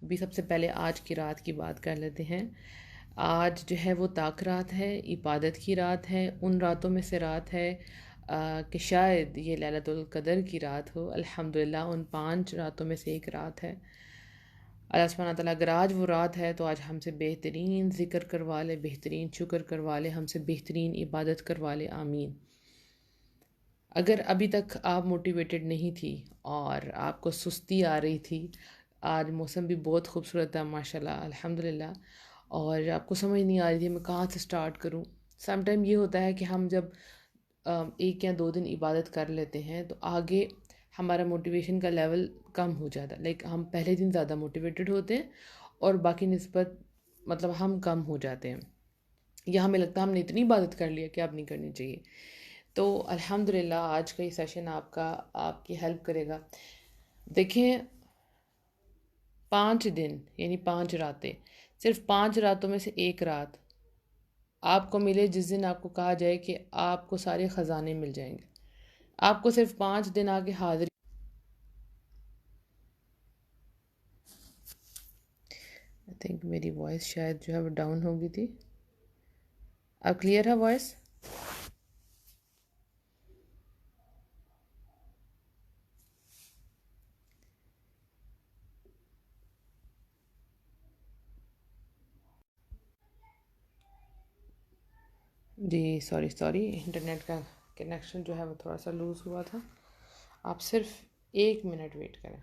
भी सबसे पहले आज की रात की बात कर लेते हैं। आज जो है वो ताक रात है, इबादत की रात है, उन रातों में से रात है कि शायद ये लैलतुल क़द्र की रात हो। अल्हम्दुलिल्लाह उन 5 रातों में से एक रात है। अल्लाह सुब्हानहू व तआला अगर आज वो रात है तो आज हमसे बेहतरीन ज़िक्र करवा ले, बेहतरीन शुक्र करवा ले, हमसे बेहतरीन इबादत करवा ले, आमीन। अगर अभी तक आप मोटिवेटेड नहीं थी और आपको सुस्ती आ रही थी, आज मौसम भी बहुत खूबसूरत है माशाल्लाह अल्हम्दुलिल्लाह, और आपको समझ नहीं आ रही थी मैं कहाँ से स्टार्ट करूँ। सम टाइम ये होता है कि हम जब 1 या 2 दिन इबादत कर लेते हैं तो आगे हमारा मोटिवेशन का लेवल कम हो जाता है। लाइक हम पहले दिन ज़्यादा मोटिवेटेड होते हैं और बाकी निस्बत मतलब हम कम हो जाते हैं, या हमें लगता है हमने इतनी इबादत कर लिया कि अब नहीं करनी चाहिए। तो अल्हम्दुलिल्लाह आज का ये सेशन आपकी हेल्प करेगा। देखें, 5 दिन यानी 5 रातें, सिर्फ 5 रातों में से एक रात आपको मिले जिस दिन आपको कहा जाए कि आपको सारे ख़जाने मिल जाएंगे। आपको सिर्फ 5 दिन आके हाज़िरी। आई थिंक मेरी वॉइस शायद जो है वो डाउन हो गई थी। अब क्लियर है वॉइस? जी सॉरी सॉरी, इंटरनेट का कनेक्शन जो है वो थोड़ा सा लूज़ हुआ था। आप सिर्फ 1 मिनट वेट करें।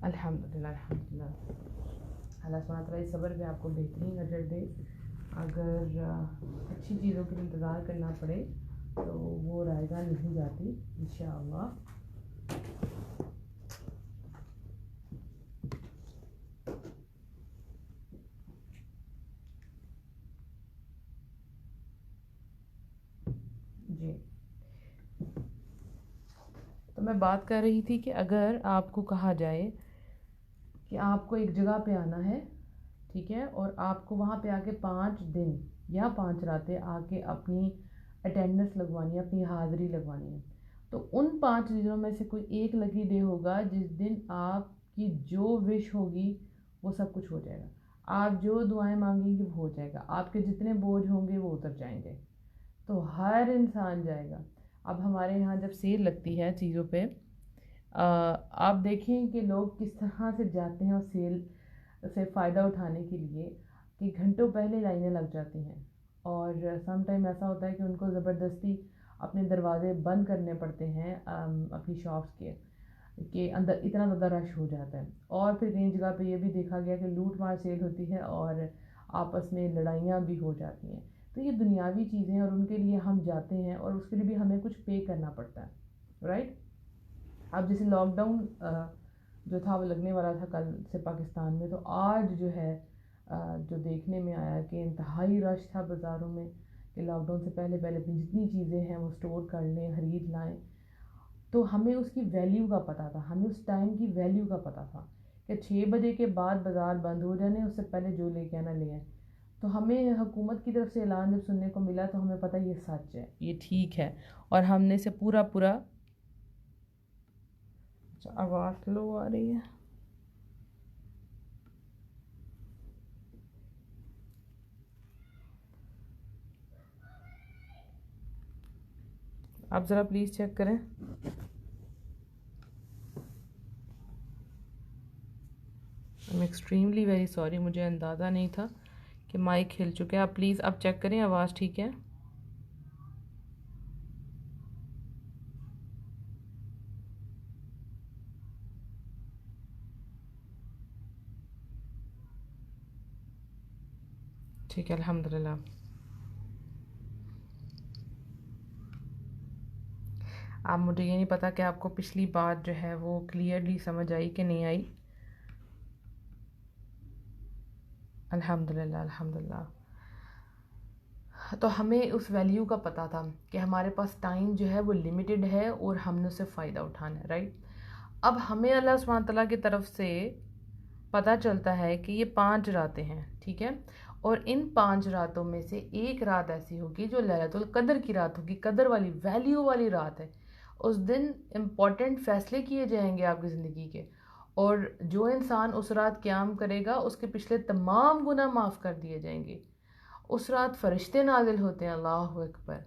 अल्हम्दुलिल्लाह अल्हम्दुलिल्लाह, अल्लाह सुब्हानहू व तआला इस सब्र पे आपको बेहतरीन अजर दे। अगर अच्छी चीज़ों के लिए इंतज़ार करना पड़े तो वो रायगा नहीं जाती इंशाअल्लाह। जी, तो मैं बात कर रही थी कि अगर आपको कहा जाए कि आपको एक जगह पे आना है, ठीक है, और आपको वहाँ पे आके 5 दिन या 5 रातें आके अपनी अटेंडेंस लगवानी है, अपनी हाज़िरी लगवानी है, तो उन 5 दिनों में से कोई एक लकी डे होगा जिस दिन आपकी जो विश होगी वो सब कुछ हो जाएगा। आप जो दुआएं मांगेंगे वो हो जाएगा। आपके जितने बोझ होंगे वो उतर जाएंगे। तो हर इंसान जाएगा। अब हमारे यहाँ जब सेल लगती है चीज़ों पे, आप देखें कि लोग किस तरह से जाते हैं और सेल से फ़ायदा उठाने के लिए कि घंटों पहले लाइनें लग जाती हैं, और सम टाइम ऐसा होता है कि उनको ज़बरदस्ती अपने दरवाज़े बंद करने पड़ते हैं अपनी शॉप्स के अंदर, इतना ज़्यादा रश हो जाता है। और फिर कई जगह पे ये भी देखा गया कि लूट मार सेल होती है और आपस में लड़ाइयाँ भी हो जाती हैं। तो ये दुनियावी चीज़ें हैं और उनके लिए हम जाते हैं और उसके लिए भी हमें कुछ पे करना पड़ता है, राइट। अब जैसे लॉकडाउन जो था वो लगने वाला था कल से पाकिस्तान में, तो आज जो है जो देखने में आया कि इंतहाई रश था बाज़ारों में कि लॉकडाउन से पहले पहले अपनी जितनी चीज़ें हैं वो स्टोर कर लें, ख़रीद लाएँ। तो हमें उसकी वैल्यू का पता था, हमें उस टाइम की वैल्यू का पता था कि 6 बजे के बाद बाज़ार बंद हो जाने, उससे पहले जो लेके आना ले आए। तो हमें हुकूमत की तरफ से ऐलान जब सुनने को मिला तो हमें पता ये सच है, ये ठीक है, और हमने से पूरा पूरा। आवाज़ लो आ रही है। आप ज़रा प्लीज़ चेक करें। I am extremely very sorry, मुझे अंदाज़ा नहीं था कि माइक हिल चुके हैं। आप प्लीज़ आप चेक करें आवाज़ ठीक है। ठीक है, अल्हम्दुलिल्लाह। अब मुझे ये नहीं पता कि आपको पिछली बात जो है वो क्लियरली समझ आई कि नहीं आई। अल्हम्दुलिल्लाह अल्हम्दुलिल्लाह। तो हमें उस वैल्यू का पता था कि हमारे पास टाइम जो है वो लिमिटेड है और हमने उससे फ़ायदा उठाना है, राइट। अब हमें अल्लाह सुब्हान तआला की तरफ से पता चलता है कि ये 5 रातें हैं, ठीक है, और इन 5 रातों में से एक रात ऐसी होगी जो लैलतुल कदर की रात होगी, कदर वाली वैल्यू वाली रात है। उस दिन इम्पॉर्टेंट फ़ैसले किए जाएंगे आपकी ज़िंदगी के, और जो इंसान उस रात क़याम करेगा उसके पिछले तमाम गुनाह माफ़ कर दिए जाएंगे। उस रात फ़रिश्ते नाज़िल होते हैं, अल्लाहु अकबर,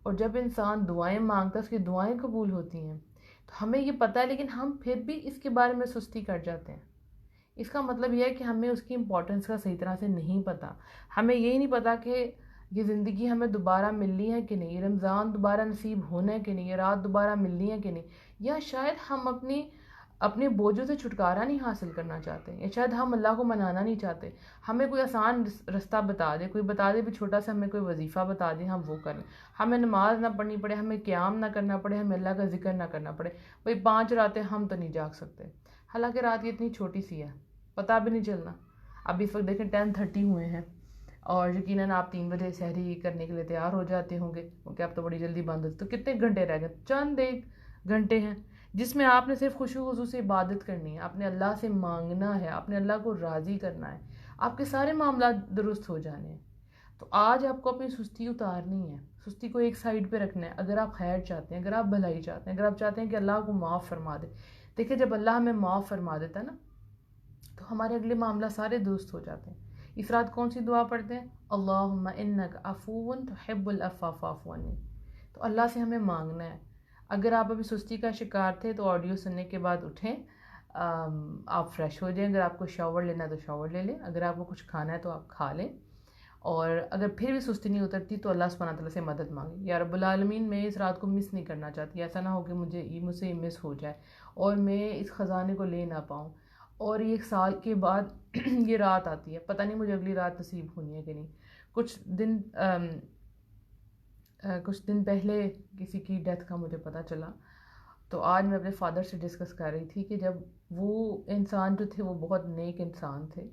और जब इंसान दुआएं मांगता है उसकी दुआएं कबूल होती हैं। तो हमें ये पता है, लेकिन हम फिर भी इसके बारे में सुस्ती कर जाते हैं। इसका मतलब यह है कि हमें उसकी इम्पोर्टेंस का सही तरह से नहीं पता। हमें यही नहीं पता कि ये ज़िंदगी हमें दोबारा मिलनी है कि नहीं, ये रमज़ान दोबारा नसीब होना है कि नहीं, ये रात दोबारा मिलनी है कि नहीं, या शायद हम अपने बोझों से छुटकारा नहीं हासिल करना चाहते, या शायद हम अल्लाह को मनाना नहीं चाहते। हमें कोई आसान रास्ता बता दे, कोई बता दे भी छोटा सा, हमें कोई वजीफ़ा बता दे, हम वो कर लें, हमें नमाज ना पढ़नी पड़े, हमें क़याम ना करना पड़े, हमें अल्लाह का जिक्र ना करना पड़े। भाई 5 रातें हम तो नहीं जाग सकते, हालांकि रात ये इतनी छोटी सी है, पता भी नहीं चलना। अभी इस वक्त देखें 10:30 हुए हैं, और यकीनन आप 3 बजे सहरी करने के लिए तैयार हो जाते होंगे, क्योंकि अब तो बड़ी जल्दी बंद होती। तो कितने घंटे रह गए? चंद एक घंटे हैं जिसमें आपने सिर्फ खुशू खुशू से इबादत करनी है, आपने अल्लाह से मांगना है, आपने अल्लाह को राज़ी करना है, आपके सारे मामला दुरुस्त हो जाने हैं। तो आज आपको अपनी सुस्ती उतारनी है, सुस्ती को एक साइड पे रखना है। अगर आप खैर चाहते हैं, अगर आप भलाई चाहते हैं, अगर आप चाहते हैं कि अल्लाह को माफ़ फरमा दे, देखिए जब अल्लाह हमें माफ़ फरमा देता है ना, तो हमारे अगले मामला सारे दुरुस्त हो जाते हैं। इस रात कौन सी दुआ पढ़ते हैं? अल्लाहुम्मा इन्नका अफ़ूवन तुहिब्बुल अफ़्वा फ़अफ़ु अन्नी। तो अल्लाह से हमें मांगना है। अगर आप अभी सुस्ती का शिकार थे तो ऑडियो सुनने के बाद उठें, आप फ्रेश हो जाएं। अगर आपको शावर लेना है तो शावर ले लें, अगर आपको कुछ खाना है तो आप खा लें, और अगर फिर भी सुस्ती नहीं उतरती तो अल्लाह सुब्हानहू तआला से मदद मांगें। या रब्बुल आलमीन, मैं इस रात को मिस नहीं करना चाहती, ऐसा ना हो कि मुझसे मिस हो जाए और मैं इस ख़जाने को ले ना पाऊँ, और ये 1 साल के बाद ये रात आती है, पता नहीं मुझे अगली रात नसीब होनी है कि नहीं। कुछ दिन पहले किसी की डेथ का मुझे पता चला, तो आज मैं अपने फादर से डिस्कस कर रही थी कि जब वो इंसान जो थे वो बहुत नेक इंसान थे,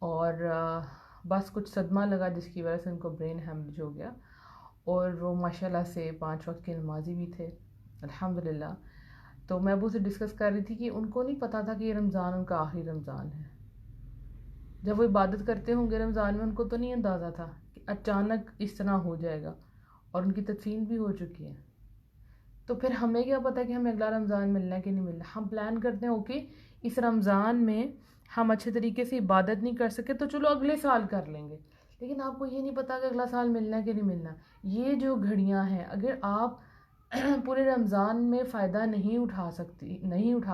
और बस कुछ सदमा लगा जिसकी वजह से उनको ब्रेन हेमरेज हो गया, और वो माशाल्लाह से 5 वक्त के नमाजी भी थे, अल्हम्दुलिल्लाह। तो मैं अबू से डिस्कस कर रही थी कि उनको नहीं पता था कि ये रमज़ान उनका आखिरी रमज़ान है। जब वो इबादत करते होंगे रमज़ान में, उनको तो नहीं अंदाज़ा था कि अचानक इस तरह हो जाएगा, और उनकी तदफीन भी हो चुकी है। तो फिर हमें क्या पता कि हमें अगला रमज़ान मिलना है कि नहीं मिलना। हम प्लान करते हैं ओके इस रमज़ान में हम अच्छे तरीके से इबादत नहीं कर सके तो चलो अगले साल कर लेंगे, लेकिन आपको ये नहीं पता कि अगला साल मिलना है कि नहीं मिलना। ये जो घड़ियां हैं, अगर आप पूरे रमज़ान में फ़ायदा नहीं उठा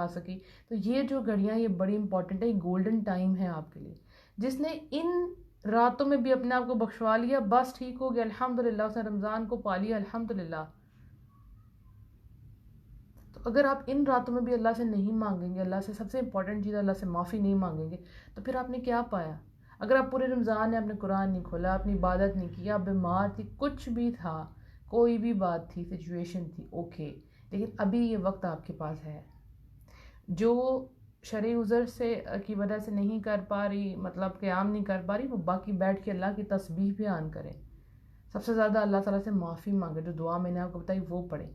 सकी, तो ये जो घड़ियां ये बड़ी इंपॉर्टेंट है, गोल्डन टाइम है आपके लिए। जिसने इन रातों में भी अपने आप को बख्शवा लिया, बस ठीक हो गया, अल्हम्दुलिल्लाह, उसने रमज़ान को पा लिया, अल्हम्दुलिल्लाह। तो अगर आप इन रातों में भी अल्लाह से नहीं मांगेंगे, अल्लाह से सबसे इंपॉर्टेंट चीज़ अल्लाह से माफ़ी नहीं मांगेंगे, तो फिर आपने क्या पाया? अगर आप पूरे रमज़ान में आपने कुरान नहीं खोला, आपने इबादत नहीं की, आप बीमार थी, कुछ भी था, कोई भी बात थी, सिचुएशन थी, ओके, लेकिन अभी ये वक्त आपके पास है। जो शरई उज़र से की वजह से नहीं कर पा रही, मतलब क़याम नहीं कर पा रही, वो बाकी बैठ के अल्लाह की तस्बीह बयान करें, सबसे ज़्यादा अल्लाह ताला से माफ़ी मांगे, जो दुआ मैंने आपको बताई वो पढ़ें,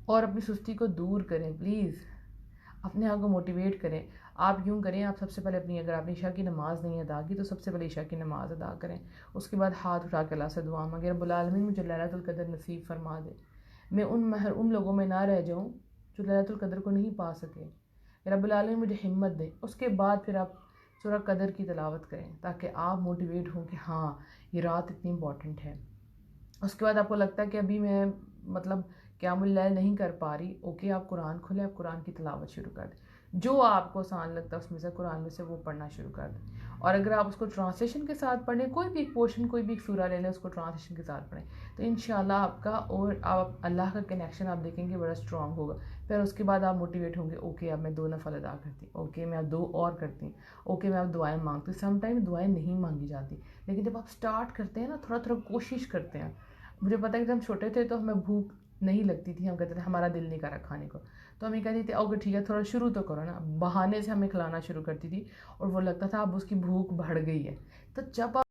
और अपनी सुस्ती को दूर करें प्लीज़। अपने आप को मोटिवेट करें। आप यूँ करें, आप सबसे पहले अपनी, अगर आपने ईशा की नमाज़ नहीं अदा की तो सबसे पहले ईशा की नमाज़ अदा करें। उसके बाद हाथ उठा के अल्लाह से दुआ मांगे, रब्बुल आलमीन मुझे लैलतुल कद्र नसीब फरमा दे, मैं उन लोगों में ना रह जाऊँ जो लैलतुल कद्र को नहीं पा सके, रब्बुल आलमीन मुझे हिम्मत दे। उसके बाद फिर आप सूरह कदर की तिलावत करें ताकि आप मोटिवेट हों कि हाँ ये रात इतनी इंपॉर्टेंट है। उसके बाद आपको लगता है कि अभी मैं मतलब क़यामुल लैल नहीं कर पा रही, ओके, आप कुरान खोलें, आप कुरान की तिलावत शुरू कर दें। जो आपको आसान लगता है उसमें से, कुरान में से वो पढ़ना शुरू कर दें। और अगर आप उसको ट्रांसलेशन के साथ पढ़ें, कोई भी एक पोर्शन, कोई भी एक सूरा ले लें, उसको ट्रांसलेशन के साथ पढ़ें, तो इंशाल्लाह आपका और आप अल्लाह का कनेक्शन आप देखेंगे बड़ा स्ट्रॉन्ग होगा। फिर उसके बाद आप मोटिवेट होंगे, ओके अब मैं 2 नफल अदा करती हूँ, ओके मैं अब 2 और करती हूँ, ओके मैं अब दुआएं मांगती हूँ। समटाइम दुआएं नहीं मांगी जाती, लेकिन जब आप स्टार्ट करते हैं ना, थोड़ा थोड़ा कोशिश करते हैं। मुझे पता है कि जब हम छोटे थे तो हमें भूख नहीं लगती थी, हम कहते थे हमारा दिल नहीं कर रहा खाने को, तो हम ये कहती थी ओके ठीक है थोड़ा शुरू तो करो ना, बहाने से हमें खिलाना शुरू करती थी और वो लगता था अब उसकी भूख बढ़ गई है। तो जब